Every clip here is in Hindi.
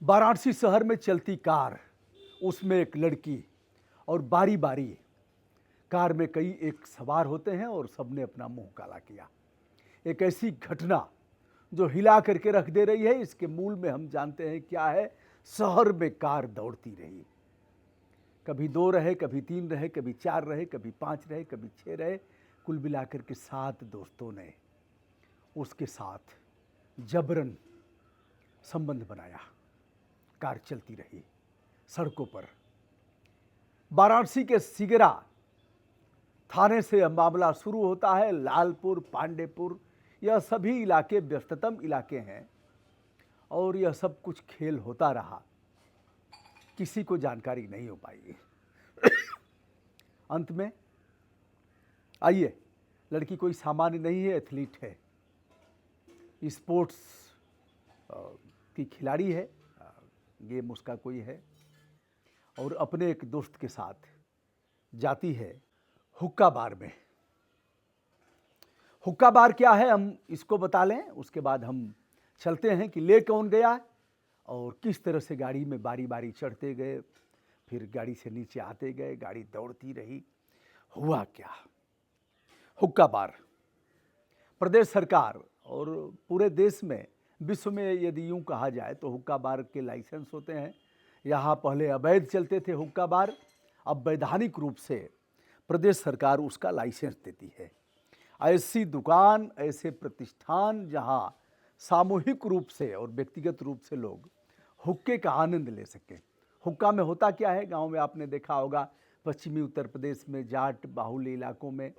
वाराणसी शहर में चलती कार, उसमें एक लड़की और बारी बारी कार में कई एक सवार होते हैं और सबने अपना मुंह काला किया। एक ऐसी घटना जो हिला करके रख दे रही है। इसके मूल में हम जानते हैं क्या है। शहर में कार दौड़ती रही, कभी 2 रहे, कभी 3 रहे, कभी 4 रहे, कभी 5 रहे, कभी 6 रहे। कुल मिलाकर के 7 दोस्तों ने उसके साथ जबरन संबंध बनाया। कार चलती रही सड़कों पर। वाराणसी के सिगरा थाने से मामला शुरू होता है। लालपुर, पांडेपुर, यह सभी इलाके व्यस्ततम इलाके हैं और यह सब कुछ खेल होता रहा। किसी को जानकारी नहीं हो पाई। अंत में आइए, लड़की कोई सामान्य नहीं है, एथलीट है, स्पोर्ट्स की खिलाड़ी है, गेम उसका कोई है और अपने एक दोस्त के साथ जाती है हुक्का बार में। हुक्का बार क्या है हम इसको बता लें, उसके बाद हम चलते हैं कि ले कौन गया और किस तरह से गाड़ी में बारी बारी चढ़ते गए, फिर गाड़ी से नीचे आते गए, गाड़ी दौड़ती रही। हुआ क्या? हुक्का बार प्रदेश सरकार और पूरे देश में, विश्व में यदि यूं कहा जाए तो हुक्का बार के लाइसेंस होते हैं। यहाँ पहले अवैध चलते थे हुक्का बार, अब वैधानिक रूप से प्रदेश सरकार उसका लाइसेंस देती है। ऐसी दुकान, ऐसे प्रतिष्ठान जहाँ सामूहिक रूप से और व्यक्तिगत रूप से लोग हुक्के का आनंद ले सकें। हुक्का में होता क्या है, गांव में आपने देखा होगा, पश्चिमी उत्तर प्रदेश में जाट बाहुल्य इलाकों में,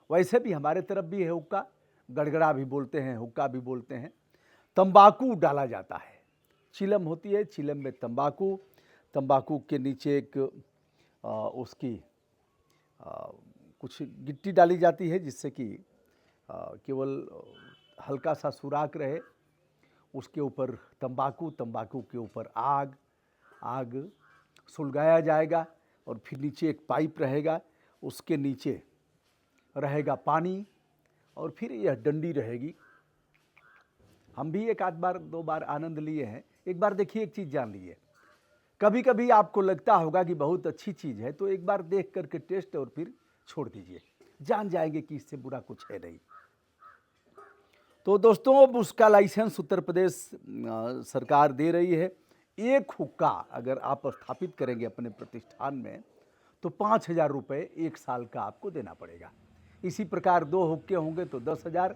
वैसे भी हमारे तरफ भी है हुक्का, गड़गड़ा भी बोलते हैं, हुक्का भी बोलते हैं। तंबाकू डाला जाता है, चिलम होती है, चिलम में तंबाकू, तंबाकू के नीचे एक उसकी कुछ गिट्टी डाली जाती है जिससे कि केवल हल्का सा सुराख रहे। उसके ऊपर तंबाकू, तंबाकू के ऊपर आग, आग सुलगाया जाएगा और फिर नीचे एक पाइप रहेगा, उसके नीचे रहेगा पानी और फिर यह डंडी रहेगी। हम भी एक आध बार 2 बार आनंद लिए हैं। एक बार देखिए, एक चीज़ जान लीजिए, कभी कभी आपको लगता होगा कि बहुत अच्छी चीज़ है तो एक बार देख करके टेस्ट और फिर छोड़ दीजिए, जान जाएंगे कि इससे बुरा कुछ है नहीं। तो दोस्तों, अब उसका लाइसेंस उत्तर प्रदेश सरकार दे रही है। एक हुक्का अगर आप स्थापित करेंगे अपने प्रतिष्ठान में तो 5,000 रुपये 1 साल का आपको देना पड़ेगा। इसी प्रकार 2 हुक्के होंगे तो 10,000,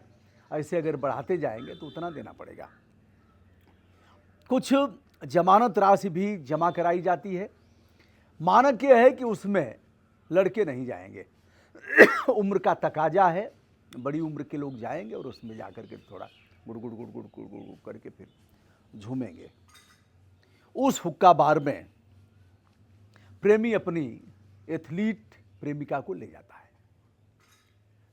ऐसे अगर बढ़ाते जाएंगे तो उतना देना पड़ेगा। कुछ जमानत राशि भी जमा कराई जाती है। मानक यह है कि उसमें लड़के नहीं जाएंगे। उम्र का तकाजा है, बड़ी उम्र के लोग जाएंगे और उसमें जाकर के थोड़ा गुड़ गुड़ गुड़ गुड़ गुड़ गुड़ करके फिर झूमेंगे। उस हुक्का बार में प्रेमी अपनी एथलीट प्रेमिका को ले जाता है।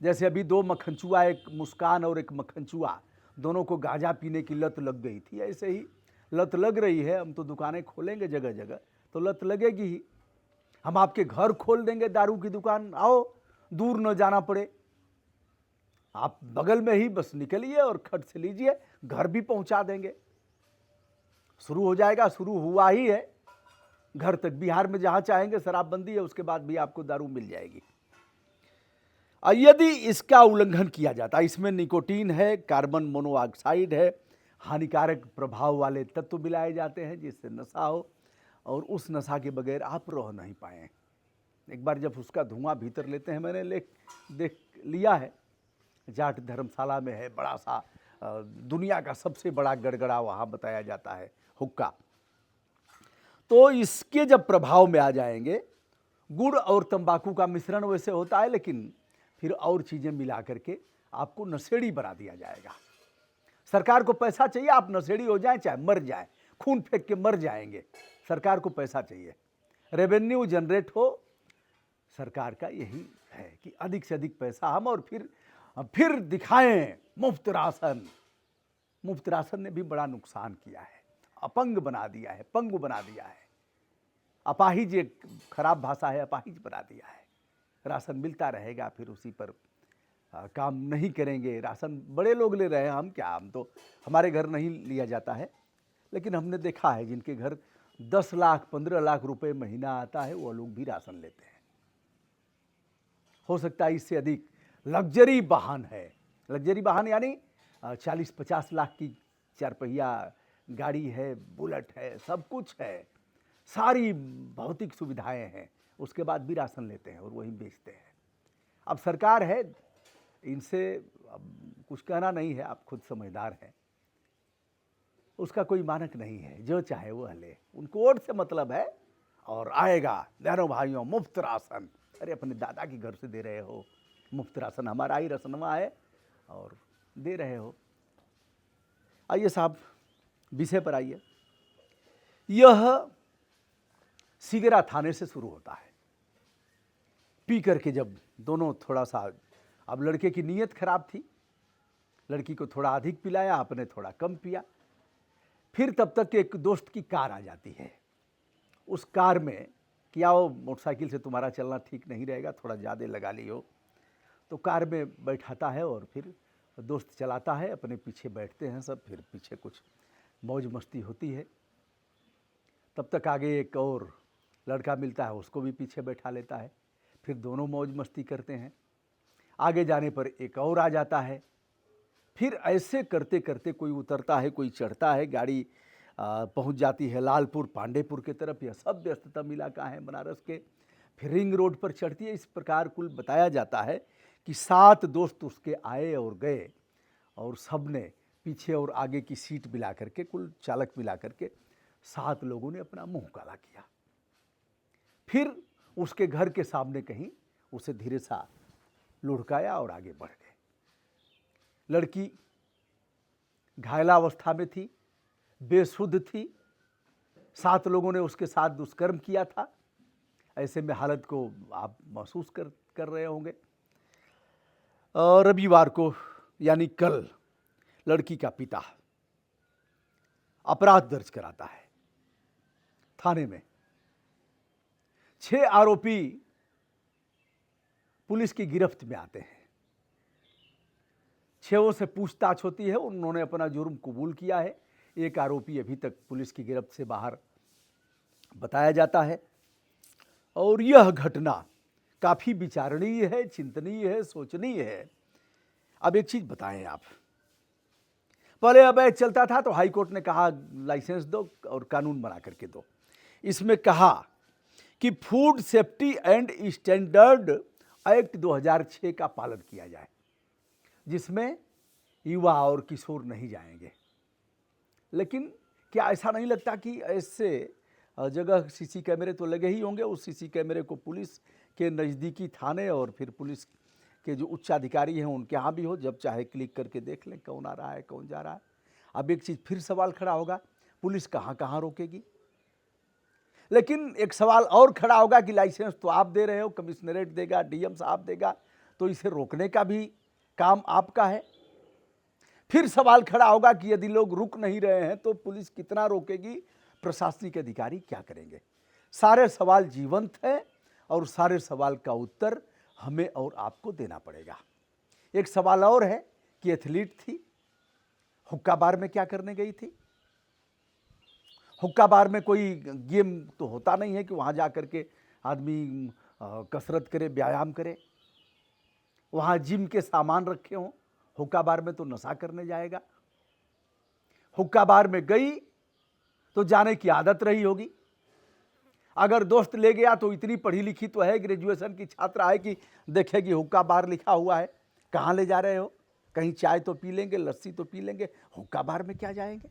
जैसे अभी 2 मक्खनचुआ, एक मुस्कान और एक मक्खनचुआ, दोनों को गांजा पीने की लत लग गई थी, ऐसे ही लत लग रही है। हम तो दुकानें खोलेंगे जगह जगह तो लत लगेगी ही। हम आपके घर खोल देंगे दारू की दुकान, आओ, दूर न जाना पड़े, आप बगल में ही बस निकलिए और खट से लीजिए, घर भी पहुंचा देंगे। शुरू हो जाएगा, शुरू हुआ ही है, घर तक। बिहार में जहां चाहेंगे शराबबंदी है, उसके बाद भी आपको दारू मिल जाएगी। यदि इसका उल्लंघन किया जाता है, इसमें निकोटीन है, कार्बन मोनोऑक्साइड है, हानिकारक प्रभाव वाले तत्व मिलाए जाते हैं जिससे नशा हो और उस नशा के बगैर आप रह नहीं पाए। एक बार जब उसका धुआं भीतर लेते हैं, मैंने देख लिया है, जाट धर्मशाला में है बड़ा सा, दुनिया का सबसे बड़ा गड़गड़ा वहाँ बताया जाता है हुक्का। तो इसके जब प्रभाव में आ जाएंगे, गुड़ और तंबाकू का मिश्रण वैसे होता है, लेकिन फिर और चीज़ें मिला करके आपको नशेड़ी बना दिया जाएगा। सरकार को पैसा चाहिए, आप नशेड़ी हो जाएं चाहे मर जाएं, खून फेंक के मर जाएंगे, सरकार को पैसा चाहिए, रेवेन्यू जनरेट हो। सरकार का यही है कि अधिक से अधिक पैसा हम, और फिर दिखाएं मुफ्त राशन। मुफ्त राशन ने भी बड़ा नुकसान किया है, अपंग बना दिया है, पंगु बना दिया है, अपाहिज, एक खराब भाषा है, अपाहिज बना दिया है। राशन मिलता रहेगा, फिर उसी पर काम नहीं करेंगे। राशन बड़े लोग ले रहे हैं, हम क्या, हम तो, हमारे घर नहीं लिया जाता है, लेकिन हमने देखा है जिनके घर 10 लाख 15 लाख रुपए महीना आता है वो लोग भी राशन लेते हैं। हो सकता है इससे अधिक लग्जरी वाहन है, लग्जरी वाहन यानी 40-50 लाख की 4 पहिया गाड़ी है, बुलेट है, सब कुछ है, सारी भौतिक सुविधाएं हैं, उसके बाद भी राशन लेते हैं और वही बेचते हैं। अब सरकार है, इनसे अब कुछ कहना नहीं है, आप खुद समझदार हैं, उसका कोई मानक नहीं है, जो चाहे वो ले, उनको वोट से मतलब है। और आएगा बहनों भाइयों मुफ्त राशन, अरे अपने दादा के घर से दे रहे हो मुफ्त राशन, हमारा ही रसनवा है और दे रहे हो। आइए साहब विषय पर आइए। यह सिगरा थाने से शुरू होता है। पी करके जब दोनों थोड़ा सा, अब लड़के की नीयत खराब थी, लड़की को थोड़ा अधिक पिलाया, आपने थोड़ा कम पिया। फिर तब तक एक दोस्त की कार आ जाती है, उस कार में कि आओ मोटरसाइकिल से तुम्हारा चलना ठीक नहीं रहेगा, थोड़ा ज़्यादा लगा लियो, तो कार में बैठाता है और फिर दोस्त चलाता है, अपने पीछे बैठते हैं सब, फिर पीछे कुछ मौज मस्ती होती है। तब तक आगे एक और लड़का मिलता है, उसको भी पीछे बैठा लेता है, फिर दोनों मौज मस्ती करते हैं। आगे जाने पर एक और आ जाता है, फिर ऐसे करते करते कोई उतरता है, कोई चढ़ता है, गाड़ी पहुंच जाती है लालपुर पांडेपुर के तरफ। यह सब व्यस्ततम इलाका है बनारस के। फिर रिंग रोड पर चढ़ती है। इस प्रकार कुल बताया जाता है कि 7 दोस्त उसके आए और गए, और सब ने पीछे और आगे की सीट मिला करके, कुल चालक मिला करके 7 लोगों ने अपना मुंह काला किया। फिर उसके घर के सामने कहीं उसे धीरे सा लुढ़काया और आगे बढ़ गए। लड़की घायलावस्था में थी, बेसुध थी, 7 लोगों ने उसके साथ दुष्कर्म किया था। ऐसे में हालत को आप महसूस कर रहे होंगे। रविवार को यानी कल लड़की का पिता अपराध दर्ज कराता है थाने में। 6 आरोपी पुलिस की गिरफ्त में आते हैं। 6 से पूछताछ होती है, उन्होंने अपना जुर्म कबूल किया है। एक आरोपी अभी तक पुलिस की गिरफ्त से बाहर बताया जाता है। और यह घटना काफी विचारणीय है, चिंतनीय है, सोचनीय है। अब एक चीज बताएं आप, पहले अवैध चलता था तो हाई कोर्ट ने कहा लाइसेंस दो और कानून बना करके दो। इसमें कहा कि food safety and standard act 2006 का पालन किया जाए, जिसमें युवा और किशोर नहीं जाएंगे। लेकिन क्या ऐसा नहीं लगता कि ऐसे जगह सीसी कैमरे तो लगे ही होंगे, उस सीसी कैमरे को पुलिस के नज़दीकी थाने और फिर पुलिस के जो उच्चाधिकारी हैं उनके यहाँ भी हो, जब चाहे क्लिक करके देख लें कौन आ रहा है कौन जा रहा है। अब एक चीज़ फिर सवाल खड़ा होगा, पुलिस कहाँ कहाँ रोकेगी? लेकिन एक सवाल और खड़ा होगा कि लाइसेंस तो आप दे रहे हो, कमिश्नरेट देगा, डीएम साहब देगा, तो इसे रोकने का भी काम आपका है। फिर सवाल खड़ा होगा कि यदि लोग रुक नहीं रहे हैं तो पुलिस कितना रोकेगी, प्रशासनिक अधिकारी क्या करेंगे? सारे सवाल जीवंत हैं और सारे सवाल का उत्तर हमें और आपको देना पड़ेगा। एक सवाल और है कि एथलीट थी, हुक्का बार में क्या करने गई थी? हुक्का बार में कोई गेम तो होता नहीं है कि वहाँ जा कर के आदमी कसरत करे, व्यायाम करे। वहाँ जिम के सामान रखे हों। हुक्का बार में तो नशा करने जाएगा। हुक्का बार में गई तो जाने की आदत रही होगी। अगर दोस्त ले गया तो इतनी पढ़ी लिखी तो है, ग्रेजुएशन की छात्रा है कि देखेगी हुक्का बार लिखा हुआ है, कहाँ ले जा रहे हो? कहीं चाय तो पी लेंगे, लस्सी तो पी लेंगे, हुक्का बार में क्या जाएंगे?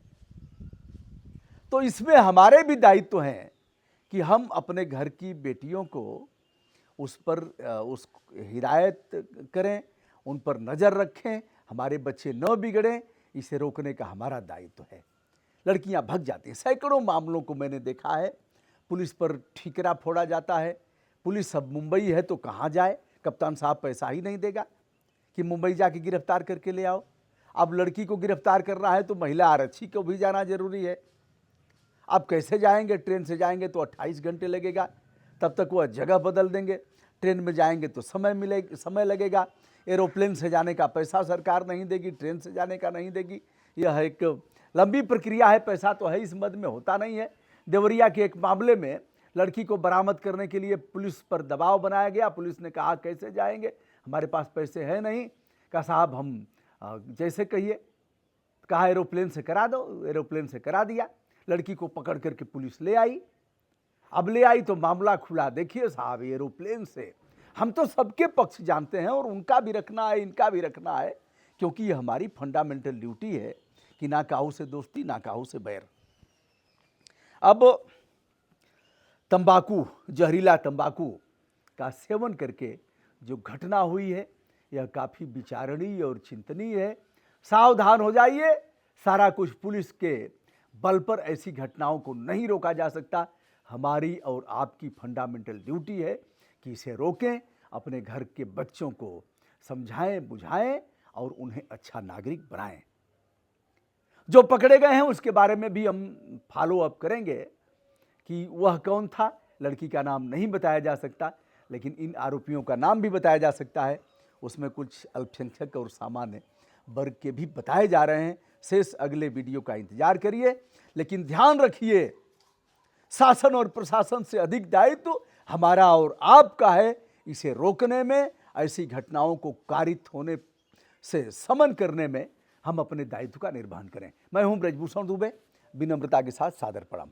तो इसमें हमारे भी दायित्व हैं कि हम अपने घर की बेटियों को उस पर उस हिदायत करें, उन पर नज़र रखें, हमारे बच्चे न बिगड़ें, इसे रोकने का हमारा दायित्व है। लड़कियां भग जाती हैं। सैकड़ों मामलों को मैंने देखा है, पुलिस पर ठीकरा फोड़ा जाता है। पुलिस अब मुंबई है तो कहाँ जाए? कप्तान साहब पैसा ही नहीं देगा कि मुंबई जाके गिरफ्तार करके ले आओ। अब लड़की को गिरफ्तार करना है तो महिला आरक्षी को भी जाना जरूरी है। अब कैसे जाएंगे? ट्रेन से जाएंगे तो 28 घंटे लगेगा, तब तक वह जगह बदल देंगे। ट्रेन में जाएंगे तो समय लगेगा। एरोप्लेन से जाने का पैसा सरकार नहीं देगी, ट्रेन से जाने का नहीं देगी। यह एक लंबी प्रक्रिया है, पैसा तो है इस मद में होता नहीं है। देवरिया के एक मामले में लड़की को बरामद करने के लिए पुलिस पर दबाव बनाया गया। पुलिस ने कहा कैसे जाएंगे, हमारे पास पैसे है नहीं। कहा साहब हम जैसे कहिए। कहा एरोप्लेन से करा दो, एरोप्लेन से करा दिया। लड़की को पकड़ करके पुलिस ले आई। अब ले आई तो मामला खुला। देखिए साहब, एरोप्लेन से हम तो सबके पक्ष जानते हैं और उनका भी रखना है, इनका भी रखना है, क्योंकि ये हमारी फंडामेंटल ड्यूटी है कि ना काहू से दोस्ती ना काहू से बैर। अब तंबाकू, जहरीला तंबाकू का सेवन करके जो घटना हुई है यह काफ़ी विचारणीय और चिंतनीय है। सावधान हो जाइए, सारा कुछ पुलिस के बल पर ऐसी घटनाओं को नहीं रोका जा सकता। हमारी और आपकी फंडामेंटल ड्यूटी है कि इसे रोकें, अपने घर के बच्चों को समझाएं, बुझाएं और उन्हें अच्छा नागरिक बनाएं। जो पकड़े गए हैं उसके बारे में भी हम फॉलो अप करेंगे कि वह कौन था। लड़की का नाम नहीं बताया जा सकता, लेकिन इन आरोपियों का नाम भी बताया जा सकता है। उसमें कुछ अल्पसंख्यक और सामान्य वर्ग के भी बताए जा रहे हैं। शेष अगले वीडियो का इंतजार करिए, लेकिन ध्यान रखिए, शासन और प्रशासन से अधिक दायित्व हमारा और आपका है। इसे रोकने में, ऐसी घटनाओं को कारित होने से समन करने में हम अपने दायित्व का निर्वहन करें। मैं हूं ब्रजभूषण दुबे, विनम्रता के साथ सादर प्रणाम।